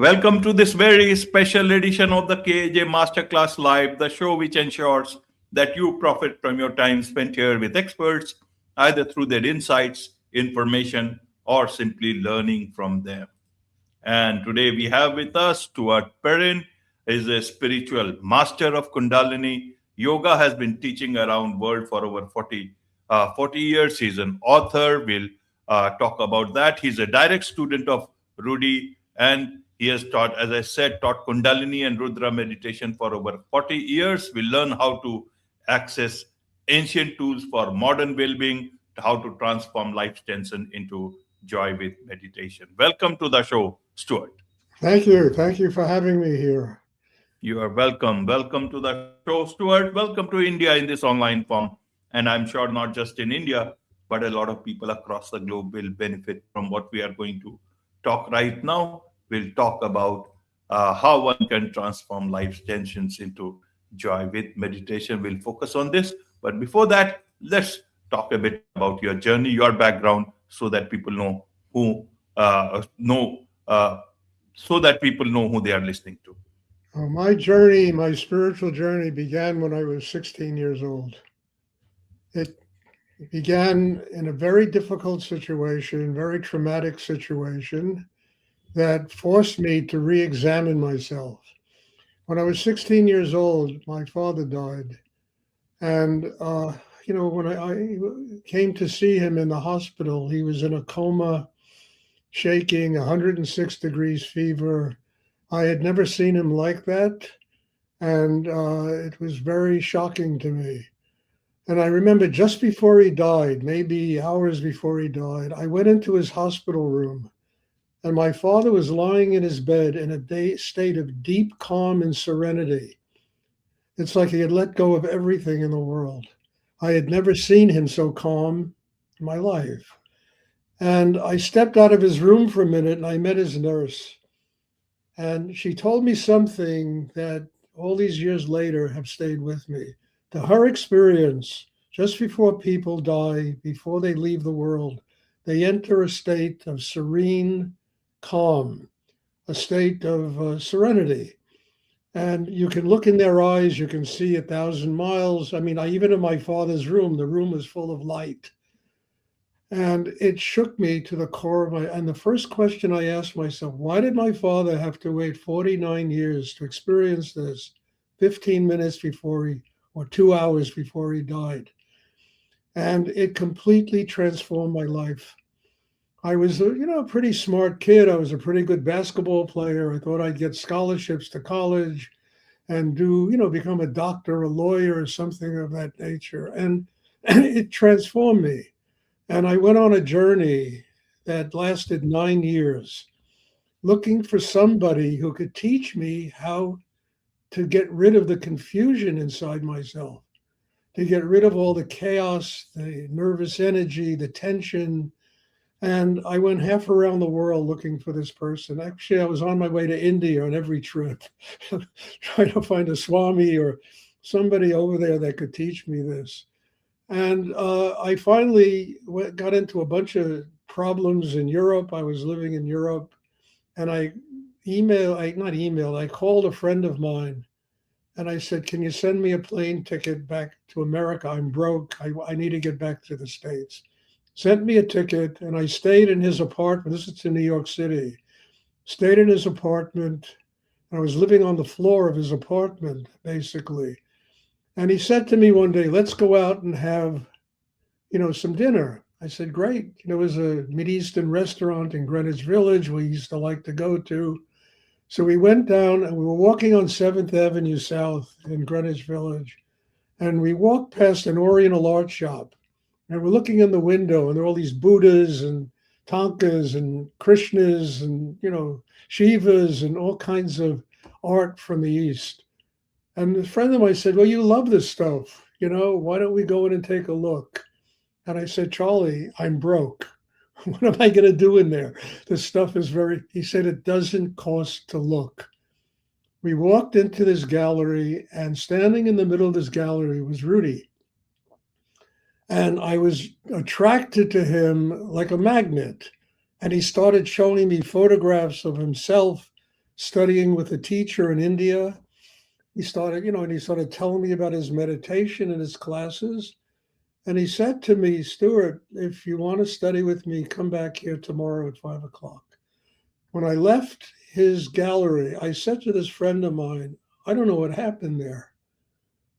Welcome to this very special edition of the KJ Masterclass Live, the show which ensures that you profit from your time spent here with experts, either through their insights, information, or simply learning from them. And today we have with us Stuart Perrin, is a spiritual master of Kundalini Yoga, has been teaching around world for over 40 years. He's an author. We'll talk about that. He's a direct student of Rudi, and he has taught, as I said, taught Kundalini and Rudra meditation for over 40 years. We'll learn how to access ancient tools for modern well-being, how to transform life's tension into joy with meditation. Welcome to the show, Stuart. Thank you. Thank you for having me here. You are welcome. Welcome to the show, Stuart. Welcome to India in this online form. And I'm sure not just in India, but a lot of people across the globe will benefit from what we are going to talk right now. We'll talk about how one can transform life's tensions into joy with meditation. We'll focus on this. But before that, let's talk a bit about your journey, your background, so that people know who they are listening to. My journey, my spiritual journey began when I was 16 years old. It began in a very difficult situation, very traumatic situation that forced me to re-examine myself. When I was 16 years old, my father died. And, when I came to see him in the hospital, he was in a coma, shaking, 106 degrees fever. I had never seen him like that. And it was very shocking to me. And I remember just before he died, maybe hours before he died, I went into his hospital room. And my father was lying in his bed in a state of deep calm and serenity. It's like he had let go of everything in the world. I had never seen him so calm in my life. And I stepped out of his room for a minute and I met his nurse. And she told me something that all these years later have stayed with me. To her experience, just before people die, before they leave the world, they enter a state of serene calm, a state of serenity. And you can look in their eyes, you can see 1,000 miles. I mean, even in my father's room, the room was full of light. And it shook me to the core of and the first question I asked myself, why did my father have to wait 49 years to experience this 15 minutes or 2 hours before he died? And it completely transformed my life. I was, a pretty smart kid. I was a pretty good basketball player. I thought I'd get scholarships to college and become a doctor, a lawyer, or something of that nature. And it transformed me. And I went on a journey that lasted 9 years, looking for somebody who could teach me how to get rid of the confusion inside myself, to get rid of all the chaos, the nervous energy, the tension. And I went half around the world looking for this person. Actually, I was on my way to India on every trip, trying to find a Swami or somebody over there that could teach me this. And I finally got into a bunch of problems in Europe. I was living in Europe, and I called a friend of mine, and I said, can you send me a plane ticket back to America? I'm broke. I need to get back to the States. Sent me a ticket, and I stayed in his apartment. This is in New York City. Stayed in his apartment. I was living on the floor of his apartment, basically. And he said to me one day, let's go out and have, some dinner. I said, great. There was a Mideastern restaurant in Greenwich Village we used to like to go to. So we went down and we were walking on 7th Avenue South in Greenwich Village. And we walked past an Oriental art shop. And we're looking in the window, and there are all these Buddhas and Tonkas and Krishnas and, Shivas and all kinds of art from the East. And a friend of mine said, well, you love this stuff. Why don't we go in and take a look? And I said, Charlie, I'm broke. What am I going to do in there? This stuff is he said, it doesn't cost to look. We walked into this gallery, and standing in the middle of this gallery was Rudi. And I was attracted to him like a magnet. And he started showing me photographs of himself studying with a teacher in India. He started, and he started telling me about his meditation and his classes. And he said to me, Stuart, if you want to study with me, come back here tomorrow at 5 o'clock. When I left his gallery, I said to this friend of mine, I don't know what happened there.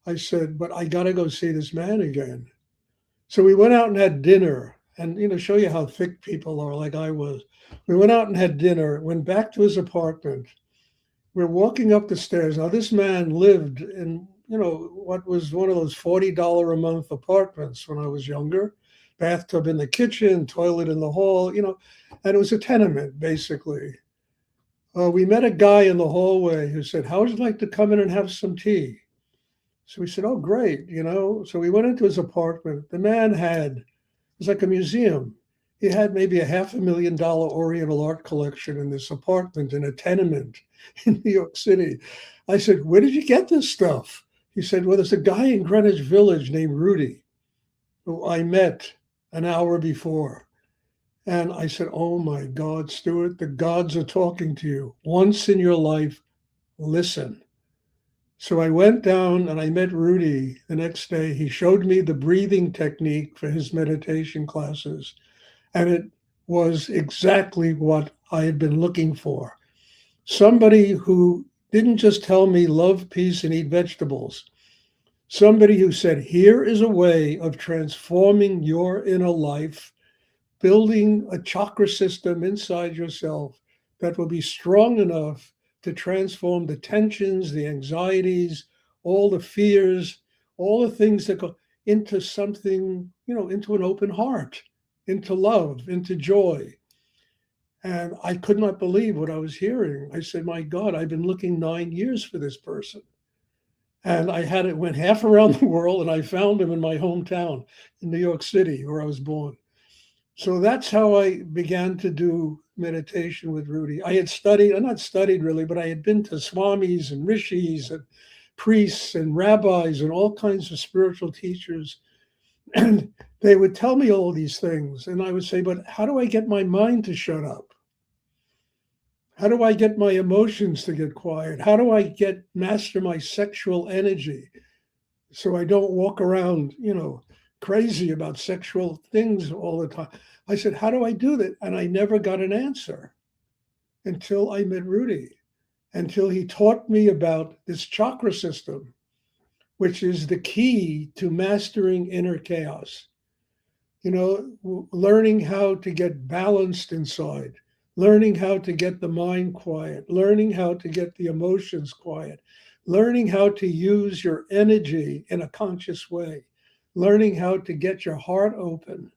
I said, but I got to go see this man again. So we went out and had dinner, and show you how thick people are, like I was. We went out and had dinner, went back to his apartment. We're walking up the stairs. Now, this man lived in, what was one of those $40 a month apartments when I was younger. Bathtub in the kitchen, toilet in the hall, and it was a tenement, basically. We met a guy in the hallway who said, how would you like to come in and have some tea? So we said, oh, great, So we went into his apartment. The man it was like a museum. He had maybe a $500,000 Oriental art collection in this apartment in a tenement in New York City. I said, where did you get this stuff? He said, well, there's a guy in Greenwich Village named Rudi, who I met an hour before. And I said, oh my God, Stuart, the gods are talking to you. Once in your life, listen. So I went down and I met Rudi the next day. He showed me the breathing technique for his meditation classes. And it was exactly what I had been looking for. Somebody who didn't just tell me love, peace, and eat vegetables. Somebody who said, here is a way of transforming your inner life, building a chakra system inside yourself that will be strong enough to transform the tensions, the anxieties, all the fears, all the things that go into something, into an open heart, into love, into joy. And I could not believe what I was hearing. I said, my God, I've been looking 9 years for this person. And went half around the world, and I found him in my hometown in New York City, where I was born. So that's how I began to do meditation with Rudi. I had not studied really, but I had been to swamis and rishis and priests and rabbis and all kinds of spiritual teachers. And they would tell me all these things. And I would say, but how do I get my mind to shut up? How do I get my emotions to get quiet? How do I master my sexual energy so I don't walk around, crazy about sexual things all the time? I said, how do I do that? And I never got an answer until I met Rudi, until he taught me about this chakra system, which is the key to mastering inner chaos. Learning how to get balanced inside, learning how to get the mind quiet, learning how to get the emotions quiet, learning how to use your energy in a conscious way, learning how to get your heart open.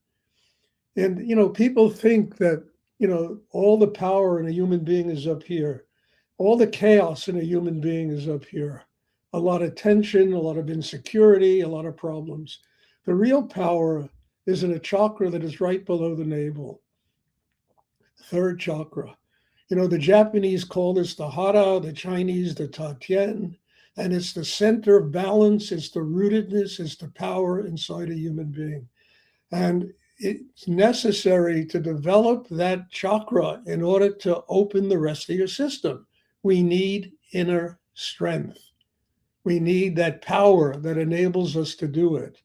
And, people think that, all the power in a human being is up here. All the chaos in a human being is up here. A lot of tension, a lot of insecurity, a lot of problems. The real power is in a chakra that is right below the navel. Third chakra. The Japanese call this the hara, the Chinese the tatien, and it's the center of balance, it's the rootedness, it's the power inside a human being. And it's necessary to develop that chakra in order to open the rest of your system. We need inner strength. We need that power that enables us to do it.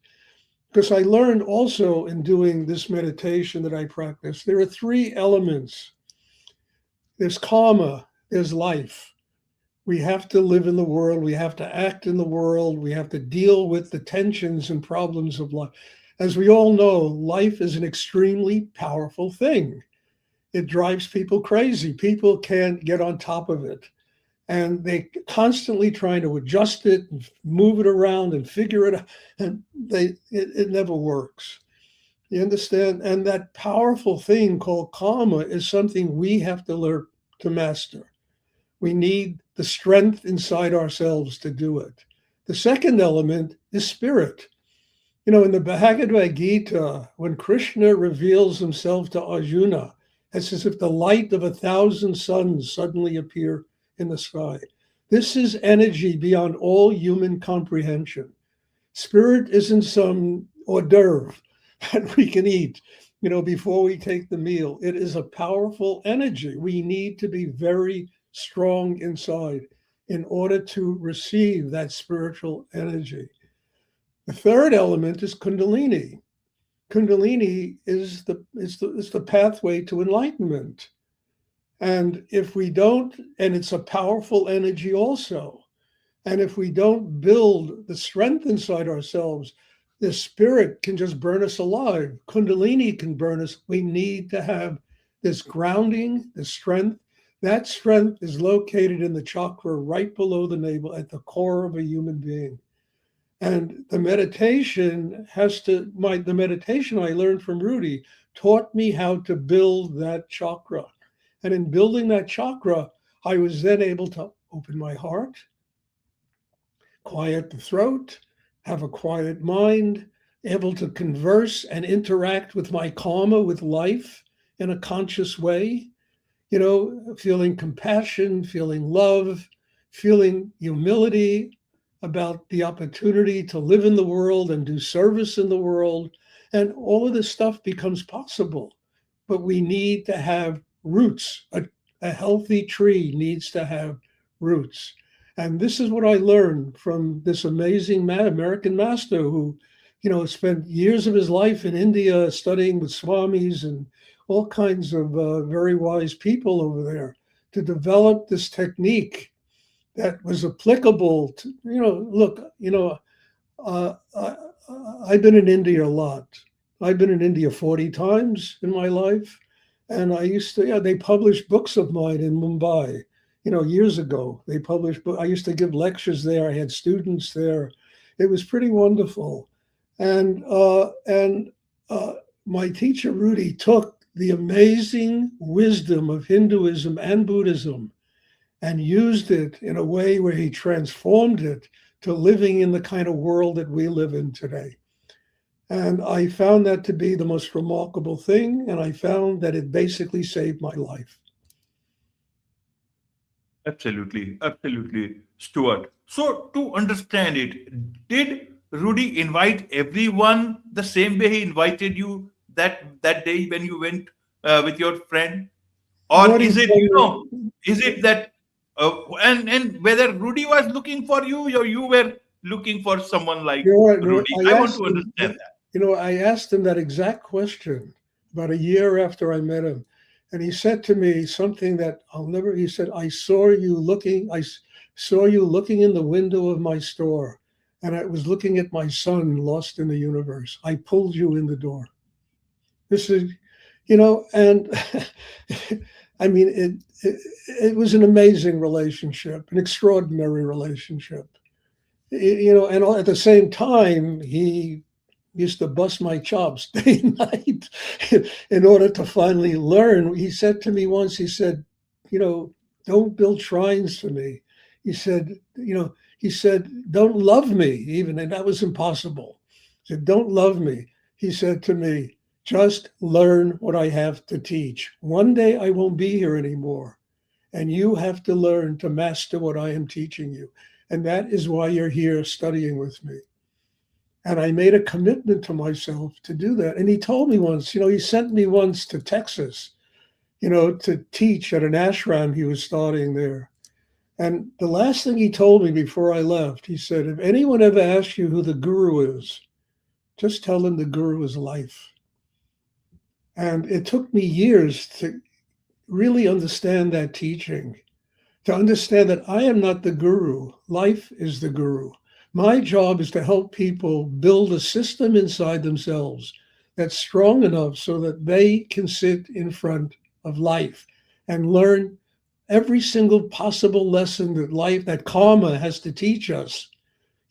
Because I learned also in doing this meditation that I practice, there are 3 elements. There's karma, there's life. We have to live in the world. We have to act in the world. We have to deal with the tensions and problems of life. As we all know, life is an extremely powerful thing. It drives people crazy. People can't get on top of it. And they constantly trying to adjust it and move it around and figure it out. And it never works. You understand? And that powerful thing called karma is something we have to learn to master. We need the strength inside ourselves to do it. The second element is spirit. In the Bhagavad Gita, when Krishna reveals himself to Arjuna, it's as if the light of 1,000 suns suddenly appear in the sky. This is energy beyond all human comprehension. Spirit isn't some hors d'oeuvre that we can eat, before we take the meal. It is a powerful energy. We need to be very strong inside in order to receive that spiritual energy. The third element is Kundalini. Kundalini is the pathway to enlightenment. And if we don't, and it's a powerful energy also, and if we don't build the strength inside ourselves, the spirit can just burn us alive. Kundalini can burn us. We need to have this grounding, the strength. That strength is located in the chakra right below the navel at the core of a human being. And the meditation the meditation I learned from Rudi taught me how to build that chakra. And in building that chakra, I was then able to open my heart, quiet the throat, have a quiet mind, able to converse and interact with my karma, with life in a conscious way, feeling compassion, feeling love, feeling humility about the opportunity to live in the world and do service in the world. And all of this stuff becomes possible. But we need to have roots. A healthy tree needs to have roots. And this is what I learned from this amazing American master who, spent years of his life in India studying with swamis and all kinds of very wise people over there to develop this technique that was applicable to, I've been in India a lot. I've been in India 40 times in my life. And they published books of mine in Mumbai, years ago. They published, I used to give lectures there. I had students there. It was pretty wonderful. And my teacher, Rudi, took the amazing wisdom of Hinduism and Buddhism and used it in a way where he transformed it to living in the kind of world that we live in today. And I found that to be the most remarkable thing. And I found that it basically saved my life. Absolutely, absolutely, Stuart. So to understand it, did Rudi invite everyone the same way he invited you that day when you went with your friend? Or is it that and whether Rudi was looking for you or you were looking for someone like Rudi? I want to understand that. I asked him that exact question about a year after I met him. And he said to me something that he said, I saw you looking in the window of my store. And I was looking at my son lost in the universe. I pulled you in the door. This is, and I mean, it was an amazing relationship, an extraordinary relationship. And at the same time, he used to bust my chops day and night in order to finally learn. He said to me once, he said, don't build shrines for me. He said, don't love me even, and that was impossible. He said, don't love me. He said to me, just learn what I have to teach. One day I won't be here anymore, and you have to learn to master what I am teaching you. And that is why you're here studying with me. And I made a commitment to myself to do that. And he told me once, he sent me once to Texas, to teach at an ashram he was starting there. And the last thing he told me before I left, he said, if anyone ever asks you who the guru is, just tell them the guru is life. And it took me years to really understand that teaching, to understand that I am not the guru. Life is the guru. My job is to help people build a system inside themselves that's strong enough so that they can sit in front of life and learn every single possible lesson that karma has to teach us,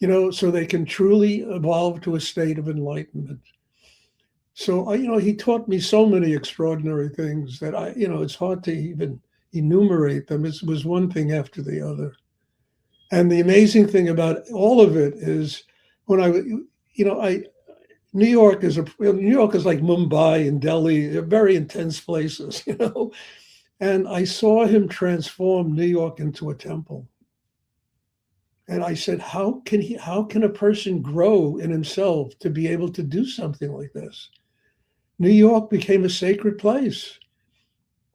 so they can truly evolve to a state of enlightenment. So, he taught me so many extraordinary things that it's hard to even enumerate them. It was one thing after the other. And the amazing thing about all of it is when New York is like Mumbai and Delhi, they're very intense places, And I saw him transform New York into a temple. And I said, how can a person grow in himself to be able to do something like this? New York became a sacred place.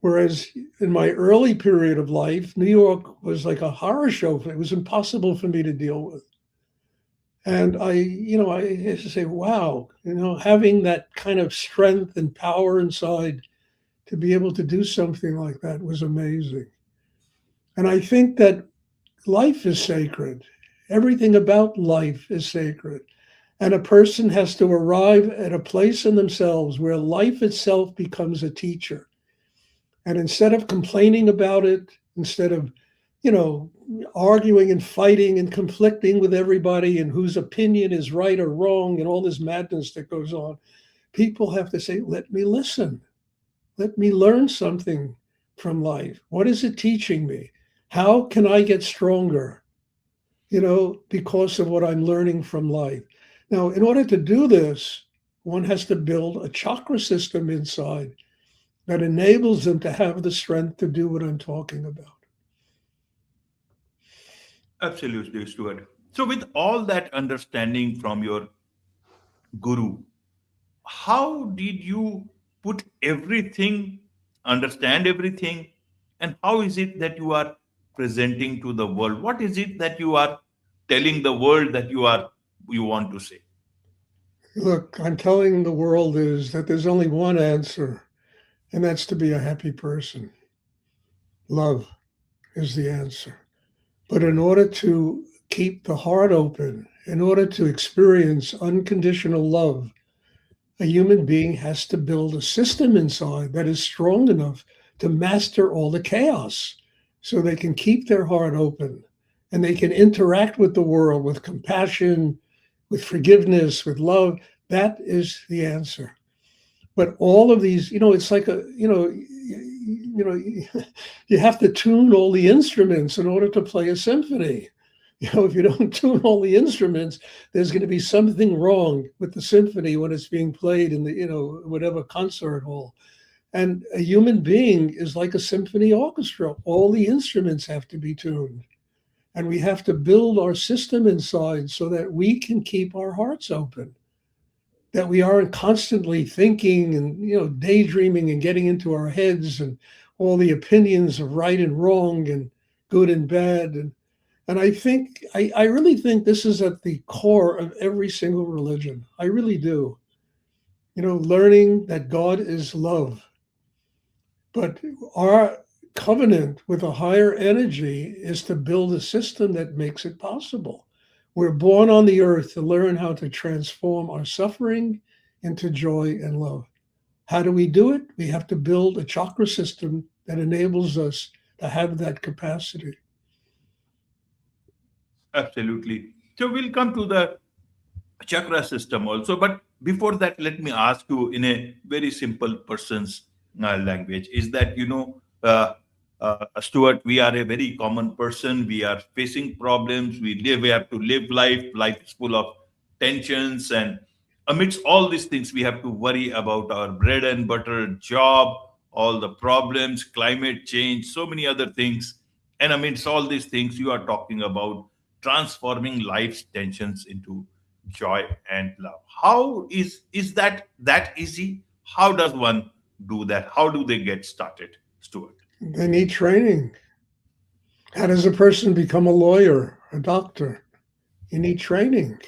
Whereas in my early period of life, New York was like a horror show. It was impossible for me to deal with. And I used to say, wow, having that kind of strength and power inside to be able to do something like that was amazing. And I think that life is sacred. Everything about life is sacred. And a person has to arrive at a place in themselves where life itself becomes a teacher. And instead of complaining about it, instead of, arguing and fighting and conflicting with everybody and whose opinion is right or wrong and all this madness that goes on, people have to say, let me listen. Let me learn something from life. What is it teaching me? How can I get stronger, because of what I'm learning from life? Now, in order to do this, one has to build a chakra system inside that enables them to have the strength to do what I'm talking about. Absolutely, Stuart. So, with all that understanding from your guru, how did you put everything, understand everything, and how is it that you are presenting to the world? What is it that you are telling the world that you want to say? Look, I'm telling the world is that there's only one answer, and that's to be a happy person. Love is the answer. But in order to keep the heart open, in order to experience unconditional love, a human being has to build a system inside that is strong enough to master all the chaos so they can keep their heart open and they can interact with the world with compassion, with forgiveness, with love. That is the answer. But all of these, it's like you have to tune all the instruments in order to play a symphony. If you don't tune all the instruments, there's going to be something wrong with the symphony when it's being played in the, whatever concert hall. And a human being is like a symphony orchestra. All the instruments have to be tuned. And we have to build our system inside so that we can keep our hearts open, that we aren't constantly thinking and, daydreaming and getting into our heads and all the opinions of right and wrong and good and bad. And I really think this is at the core of every single religion. I really do. Learning that God is love. But our covenant with a higher energy is to build a system that makes it possible. We're born on the earth to learn how to transform our suffering into joy and love. How do we do it? We have to build a chakra system that enables us to have that capacity. Absolutely. So, we'll come to the chakra system also. But before that, let me ask you in a very simple person's language is that, Stuart, we are a very common person. We are facing problems. We have to live life. Life is full of tensions. And amidst all these things, we have to worry about our bread and butter job, all the problems, climate change, so many other things. And amidst all these things, you are talking about transforming life's tensions into joy and love. How is that easy? How does one do that? How do they get started, Stuart? They need training. How does a person become a lawyer, a doctor? You need training.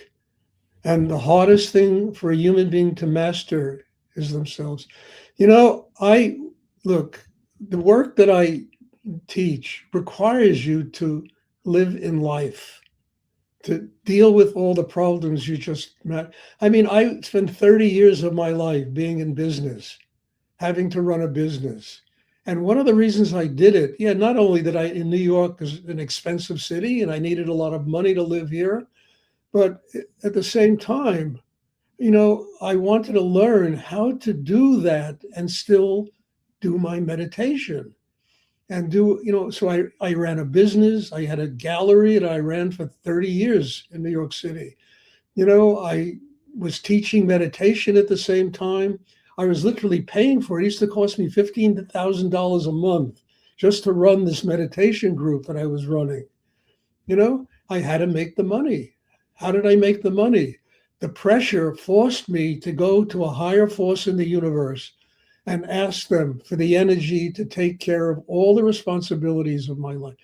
And the hardest thing for a human being to master is themselves. The work that I teach requires you to live in life, to deal with all the problems you just met. I spent 30 years of my life being in business, having to run a business. And one of the reasons I did it, not only that in New York is an expensive city and I needed a lot of money to live here, but at the same time, I wanted to learn how to do that and still do my meditation and so I ran a business. I had a gallery that I ran for 30 years in New York City. I was teaching meditation at the same time. I was literally paying for it. It used to cost me $15,000 a month just to run this meditation group that I was running. I had to make the money. How did I make the money? The pressure forced me to go to a higher force in the universe and ask them for the energy to take care of all the responsibilities of my life.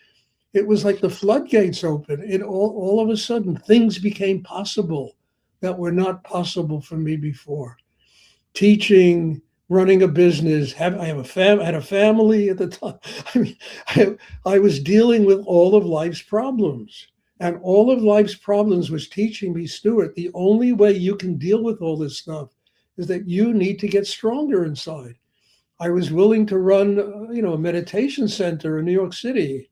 It was like the floodgates open. It all of a sudden, things became possible that were not possible for me before. Teaching, running a business. I had a family at the time. I mean, I was dealing with all of life's problems, and all of life's problems was teaching me, Stuart, the only way you can deal with all this stuff is that you need to get stronger inside. I was willing to run, a meditation center in New York City,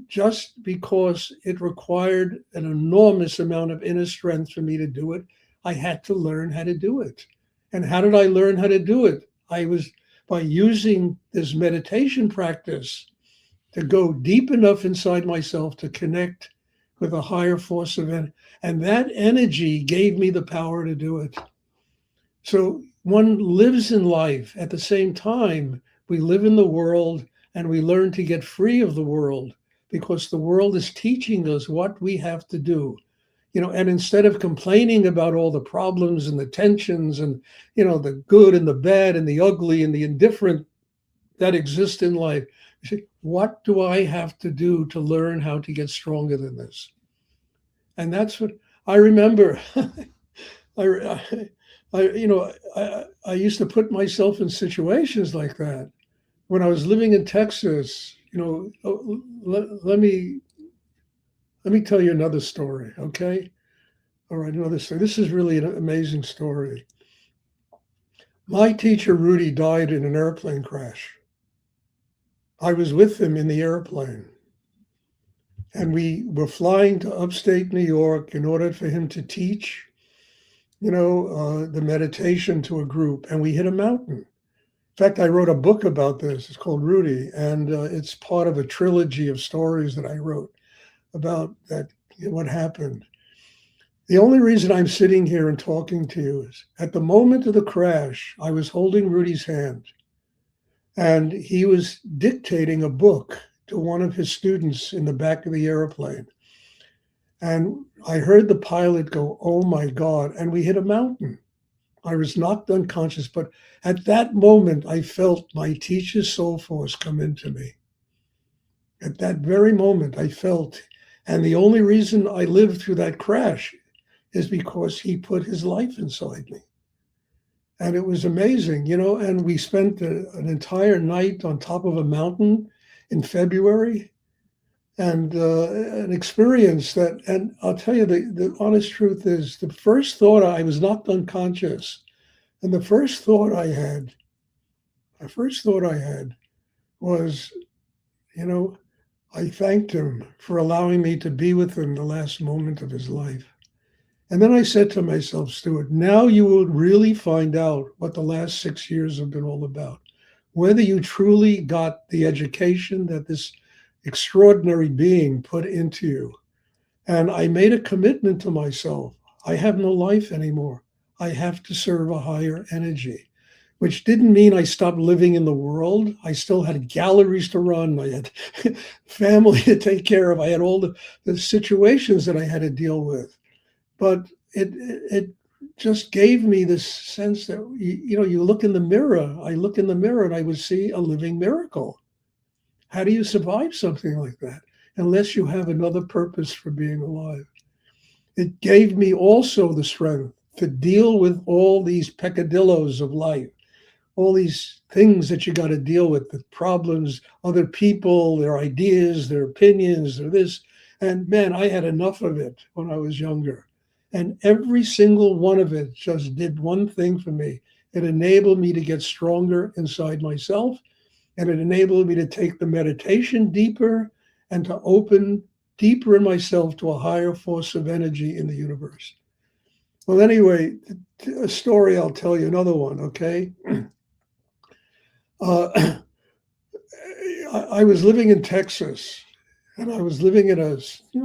just because it required an enormous amount of inner strength for me to do it. I had to learn how to do it. And how did I learn how to do it? I was by using this meditation practice to go deep enough inside myself to connect with a higher force of energy. And that energy gave me the power to do it. So one lives in life. At the same time, we live in the world and we learn to get free of the world because the world is teaching us what we have to do. And instead of complaining about all the problems and the tensions and, the good and the bad and the ugly and the indifferent that exist in life, you say, what do I have to do to learn how to get stronger than this? And that's what I remember. I used to put myself in situations like that. When I was living in Texas, let me tell you another story, okay? All right, another story. This is really an amazing story. My teacher, Rudi, died in an airplane crash. I was with him in the airplane. And we were flying to upstate New York in order for him to teach, the meditation to a group. And we hit a mountain. In fact, I wrote a book about this. It's called Rudi. And it's part of a trilogy of stories that I wrote about that, what happened. The only reason I'm sitting here and talking to you is at the moment of the crash, I was holding Rudi's hand and he was dictating a book to one of his students in the back of the airplane. And I heard the pilot go, "Oh my God," and we hit a mountain. I was knocked unconscious, but at that moment, I felt my teacher's soul force come into me. At that very moment, I felt, and the only reason I lived through that crash is because he put his life inside me. And it was amazing, and we spent an entire night on top of a mountain in February, and an experience that, and I'll tell you, the honest truth is, the first thought, I was knocked unconscious, and the first thought I had was, I thanked him for allowing me to be with him the last moment of his life. And then I said to myself, Stuart, now you will really find out what the last 6 years have been all about. Whether you truly got the education that this extraordinary being put into you. And I made a commitment to myself. I have no life anymore. I have to serve a higher energy, which didn't mean I stopped living in the world. I still had galleries to run. I had family to take care of. I had all the situations that I had to deal with. But it just gave me this sense that, you look in the mirror. I look in the mirror and I would see a living miracle. How do you survive something like that unless you have another purpose for being alive? It gave me also the strength to deal with all these peccadillos of life, all these things that you got to deal with, the problems, other people, their ideas, their opinions, their this. And man, I had enough of it when I was younger. And every single one of it just did one thing for me. It enabled me to get stronger inside myself. And it enabled me to take the meditation deeper and to open deeper in myself to a higher force of energy in the universe. Well, anyway, a story I'll tell you, another one, okay? I was living in Texas, and I was living in a,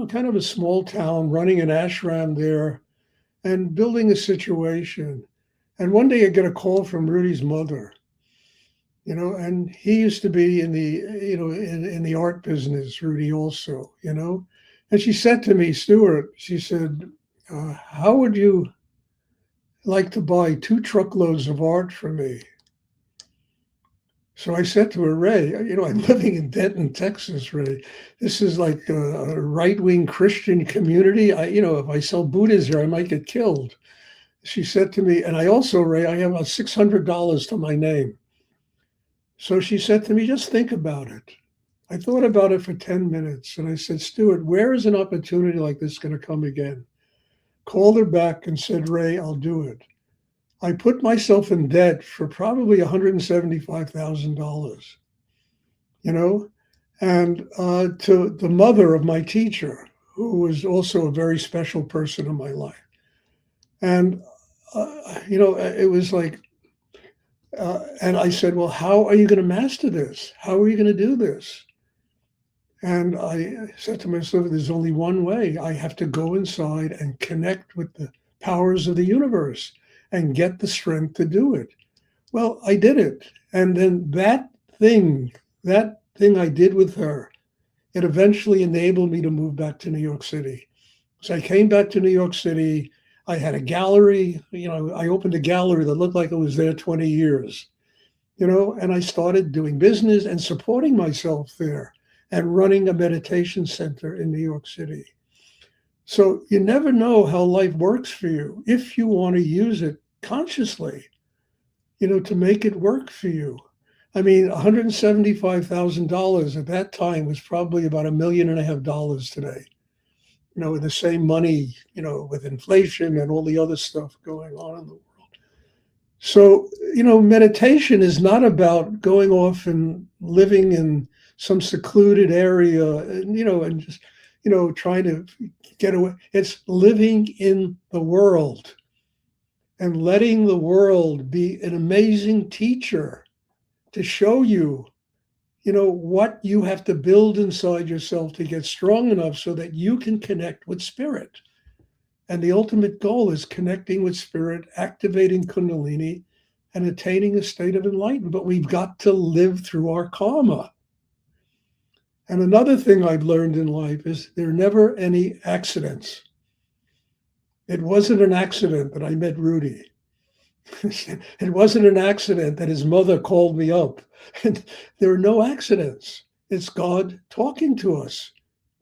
kind of a small town, running an ashram there and building a situation. And one day I get a call from Rudi's mother. And he used to be in the, in the art business, Rudi also, and she said to me, Stuart, she said, how would you like to buy 2 truckloads of art from me? So I said to her, Ray, I'm living in Denton, Texas, Ray. This is like a right-wing Christian community. If I sell Buddhas here, I might get killed. She said to me, and I also, Ray, I have about $600 to my name. So she said to me, just think about it. I thought about it for 10 minutes and I said, Stuart, where is an opportunity like this going to come again? Called her back and said, Ray, I'll do it. I put myself in debt for probably $175,000, and to the mother of my teacher, who was also a very special person in my life. And, it was like, and I said, well, how are you going to master this? How are you going to do this? And I said to myself, there's only one way. I have to go inside and connect with the powers of the universe and get the strength to do it. Well, I did it. And then that thing I did with her, it eventually enabled me to move back to New York City. So I came back to New York City. I had a gallery, I opened a gallery that looked like it was there 20 years, and I started doing business and supporting myself there and running a meditation center in New York City. So you never know how life works for you if you want to use it consciously, to make it work for you. I mean, $175,000 at that time was probably about $1.5 million today. With the same money, with inflation and all the other stuff going on in the world. So, meditation is not about going off and living in some secluded area and, and just, trying to get away. It's living in the world and letting the world be an amazing teacher to show you, what you have to build inside yourself to get strong enough so that you can connect with spirit. And the ultimate goal is connecting with spirit, activating Kundalini, and attaining a state of enlightenment. But we've got to live through our karma. And another thing I've learned in life is there are never any accidents. It wasn't an accident that I met Rudi. It wasn't an accident that his mother called me up. And there are no accidents. It's God talking to us.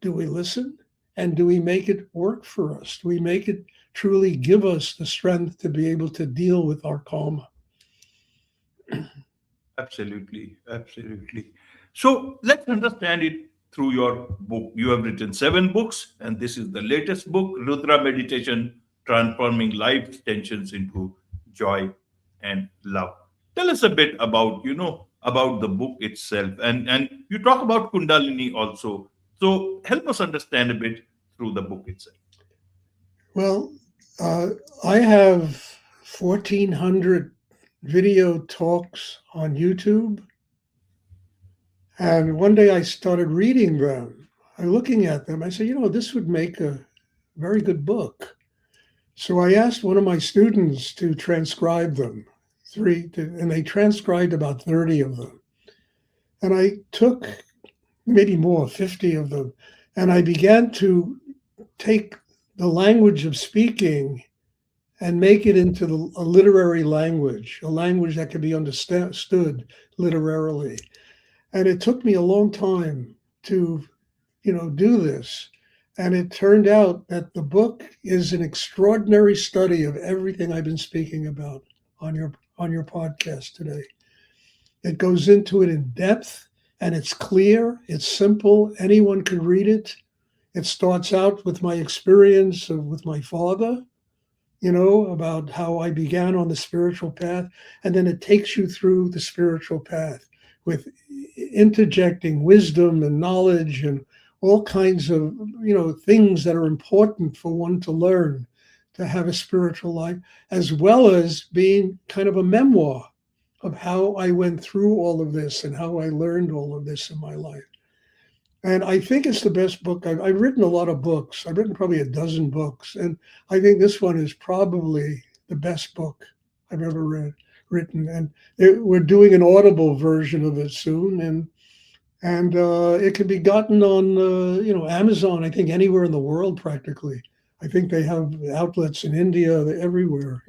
Do we listen? And do we make it work for us? Do we make it truly give us the strength to be able to deal with our karma? Absolutely. Absolutely. So let's understand it through your book. You have written 7 books, and this is the latest book, Rudra Meditation, Transforming Life's Tensions into Joy and Love. Tell us a bit about, about the book itself. And you talk about Kundalini also. So help us understand a bit through the book itself. Well, I have 1,400 video talks on YouTube. And one day I started reading them. I'm looking at them. I said, this would make a very good book. So I asked one of my students to transcribe them, and they transcribed about 30 of them. And I took maybe more, 50 of them, and I began to take the language of speaking and make it into a literary language, a language that could be understood literarily. And it took me a long time to, do this. And it turned out that the book is an extraordinary study of everything I've been speaking about on your podcast today. It goes into it in depth, and it's clear, it's simple, anyone can read it. It starts out with my experience with my father, about how I began on the spiritual path, and then it takes you through the spiritual path with interjecting wisdom and knowledge and all kinds of, things that are important for one to learn to have a spiritual life, as well as being kind of a memoir of how I went through all of this and how I learned all of this in my life. And I think it's the best book. I've written a lot of books. I've written probably a dozen books. And I think this one is probably the best book I've ever written. And we're doing an Audible version of it soon. And it can be gotten on, Amazon, I think anywhere in the world practically. I think they have outlets in India, everywhere,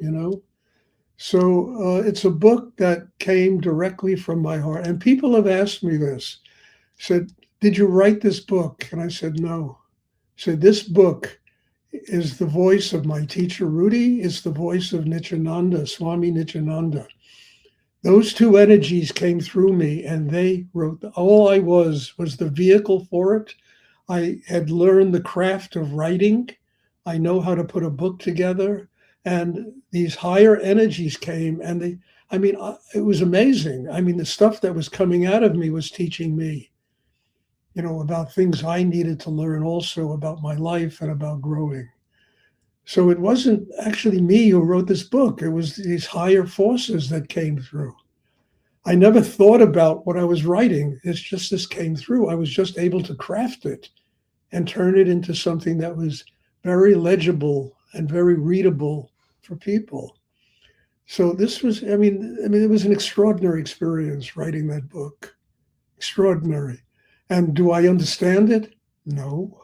So it's a book that came directly from my heart. And people have asked me this, said, did you write this book? And I said, no. Said, this book is the voice of my teacher, Rudi, is the voice of Nityananda, Swami Nityananda. Those two energies came through me, and they wrote, all I was the vehicle for it. I had learned the craft of writing. I know how to put a book together, and these higher energies came, and it was amazing. I mean, the stuff that was coming out of me was teaching me, about things I needed to learn also about my life and about growing. So it wasn't actually me who wrote this book. It was these higher forces that came through. I never thought about what I was writing. It's just this came through. I was just able to craft it and turn it into something that was very legible and very readable for people. So this was, it was an extraordinary experience writing that book. Extraordinary. And do I understand it? No.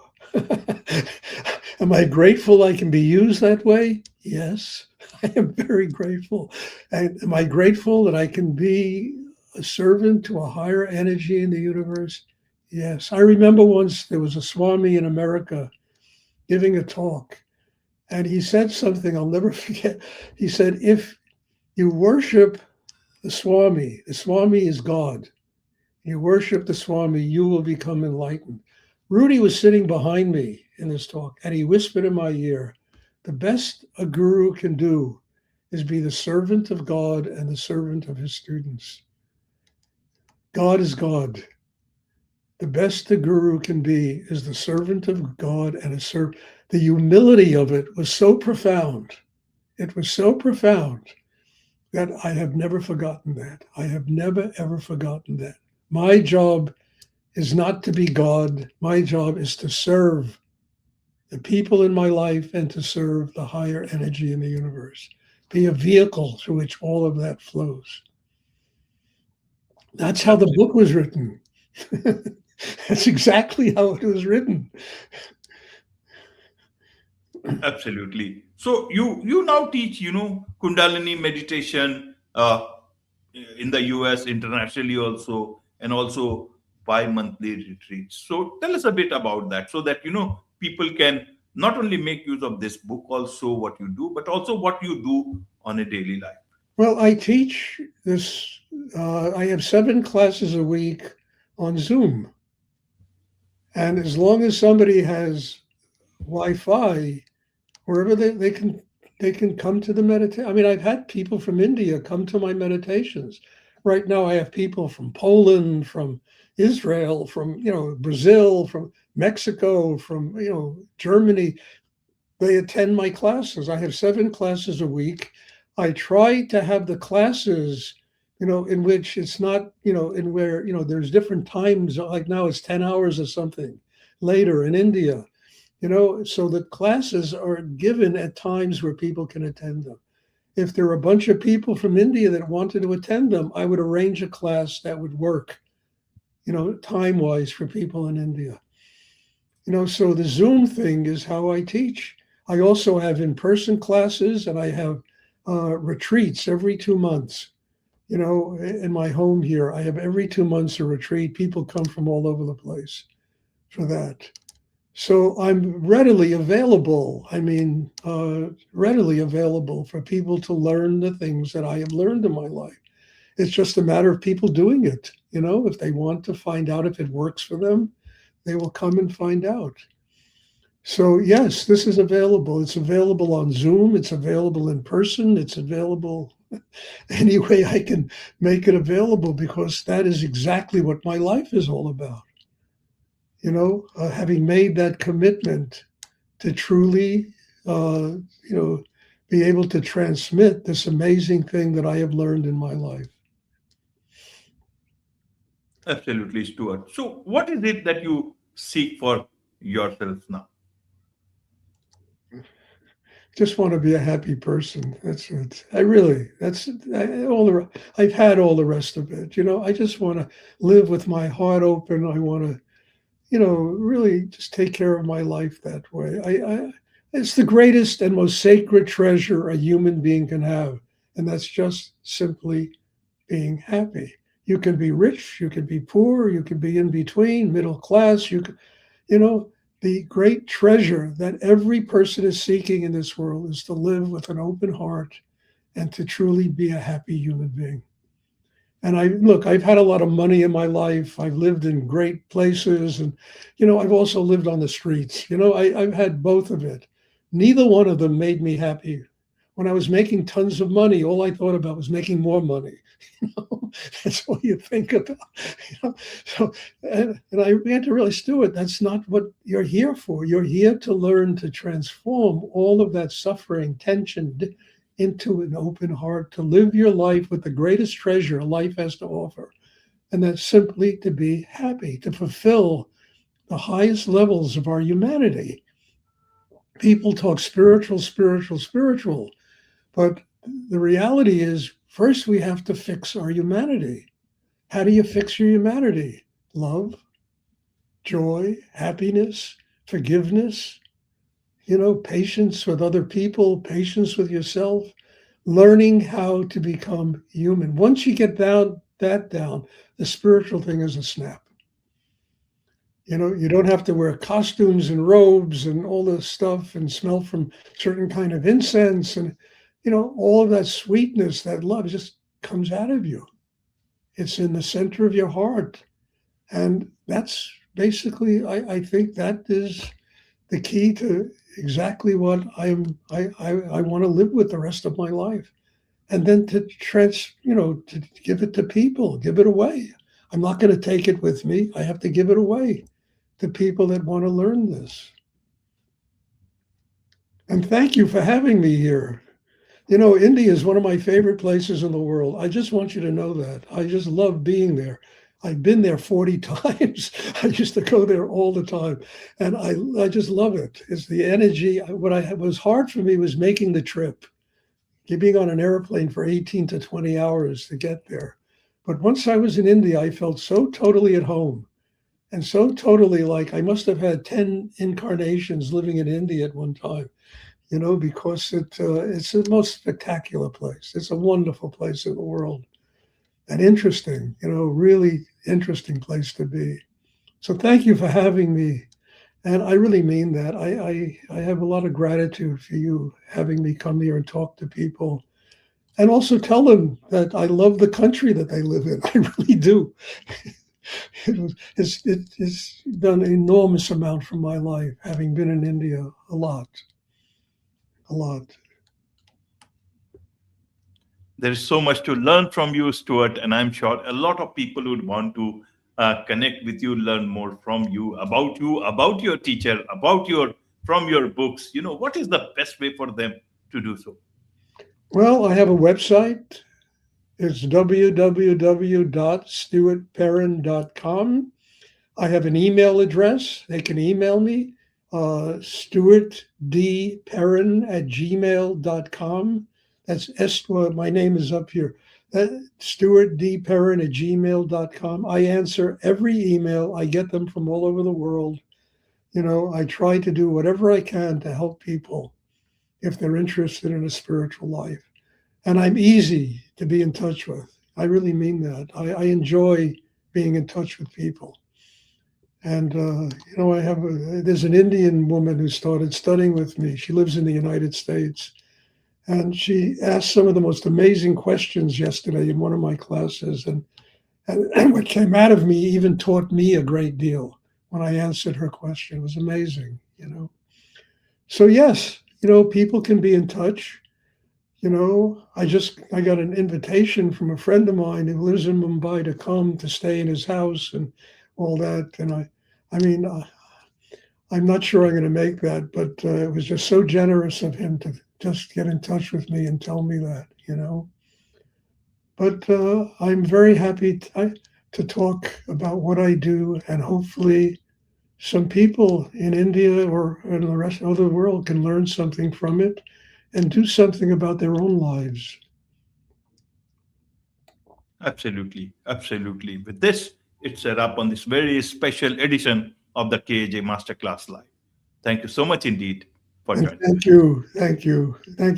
Am I grateful I can be used that way? Yes, I am very grateful. And am I grateful that I can be a servant to a higher energy in the universe? Yes. I remember once there was a Swami in America giving a talk, and he said something I'll never forget. He said, if you worship the Swami is God. You worship the Swami, you will become enlightened. Rudi was sitting behind me in this talk, and he whispered in my ear, the best a guru can do is be the servant of God and the servant of his students. God is God. The best the guru can be is the servant of God and a servant. The humility of it was so profound. It was so profound that I have never forgotten that. I have never, ever forgotten that. My job is not to be God. My job is to serve the people in my life and to serve the higher energy in the universe. Be a vehicle through which all of that flows. That's how the book was written. That's exactly how it was written. Absolutely. So you now teach, Kundalini meditation in the US, internationally also, and also bi-monthly retreats. So tell us a bit about that, so that people can not only make use of this book, also what you do, but also what you do on a daily life. Well, I teach this. I have 7 classes a week on Zoom, and as long as somebody has Wi-Fi, wherever they can come to the meditation. I mean, I've had people from India come to my meditations. Right now, I have people from Poland, from Israel, from Brazil, from Mexico, from Germany. They attend my classes. I have 7 classes a week. I try to have the classes, in which it's not, in where there's different times. Like now, it's 10 hours or something later in India. So the classes are given at times where people can attend them. If there are a bunch of people from India that wanted to attend them, I would arrange a class that would work, time-wise for people in India. So the Zoom thing is how I teach. I also have in-person classes, and I have retreats every 2 months. In my home here, I have every 2 months a retreat. People come from all over the place for that. So I'm readily available. Readily available for people to learn the things that I have learned in my life. It's just a matter of people doing it. If they want to find out if it works for them, they will come and find out. So yes, this is available. It's available on Zoom. It's available in person. It's available any way I can make it available, because that is exactly what my life is all about. Having made that commitment to truly, be able to transmit this amazing thing that I have learned in my life. Absolutely, Stuart. So what is it that you seek for yourself now? Just want to be a happy person. That's it. I've had all the rest of it. I just want to live with my heart open. I want to, really just take care of my life that way. It's the greatest and most sacred treasure a human being can have, And that's just simply being happy. You can be rich, you can be poor, you can be in between, middle class. The great treasure that every person is seeking in this world is to live with an open heart and to truly be a happy human being. And I've had a lot of money in my life. I've lived in great places. And, I've also lived on the streets. I've had both of it. Neither one of them made me happy. When I was making tons of money, all I thought about was making more money. That's all you think about. So, and I began to realize, Stuart, that's not what you're here for. You're here to learn to transform all of that suffering, tension, into an open heart, to live your life with the greatest treasure life has to offer. And that's simply to be happy, to fulfill the highest levels of our humanity. People talk spiritual, but the reality is, first we have to fix our humanity. How do you fix your humanity? Love, joy, happiness, forgiveness, patience with other people, patience with yourself, learning how to become human. Once you get that down, the spiritual thing is a snap. You don't have to wear costumes and robes and all this stuff and smell from certain kind of incense. And, all of that sweetness, that love just comes out of you. It's in the center of your heart. And that's basically, I think that is the key to exactly what I want to live with the rest of my life. And then to give it to people, give it away. I'm not going to take it with me. I have to give it away to people that want to learn this. And thank you for having me here. India is one of my favorite places in the world. I just want you to know that. I just love being there. I've been there 40 times. I used to go there all the time. And I just love it. It's the energy. What was hard for me was making the trip, being on an airplane for 18 to 20 hours to get there. But once I was in India, I felt so totally at home and so totally like I must have had 10 incarnations living in India at one time. Because it's the most spectacular place. It's a wonderful place in the world. And interesting, really interesting place to be. So thank you for having me. And I really mean that. I have a lot of gratitude for you having me come here and talk to people. And also tell them that I love the country that they live in. I really do. It's done an enormous amount from my life, having been in India a lot. There is so much to learn from you, Stuart, and I'm sure a lot of people would want to connect with you, learn more from you, about your teacher, from your books. What is the best way for them to do so? Well, I have a website. It's www.stuartperrin.com. I have an email address. They can email me, stuartdperrin@gmail.com. That's my name is up here. stuartdperrin@gmail.com. I answer every email. I get them from all over the world. I try to do whatever I can to help people if they're interested in a spiritual life. And I'm easy to be in touch with. I really mean that. I enjoy being in touch with people. And, there's an Indian woman who started studying with me. She lives in the United States. And she asked some of the most amazing questions yesterday in one of my classes. And what came out of me even taught me a great deal when I answered her question. It was amazing, So yes, people can be in touch. I got an invitation from a friend of mine who lives in Mumbai to come to stay in his house and all that. And I'm not sure I'm going to make that, but it was just so generous of him to just get in touch with me and tell me that, But I'm very happy to talk about what I do, and hopefully some people in India or in the rest of the world can learn something from it and do something about their own lives. Absolutely. With this, it's a wrap on this very special edition of the KAJ Masterclass Live. Thank you so much indeed for joining. Thank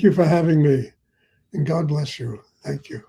you for having me. And God bless you. Thank you.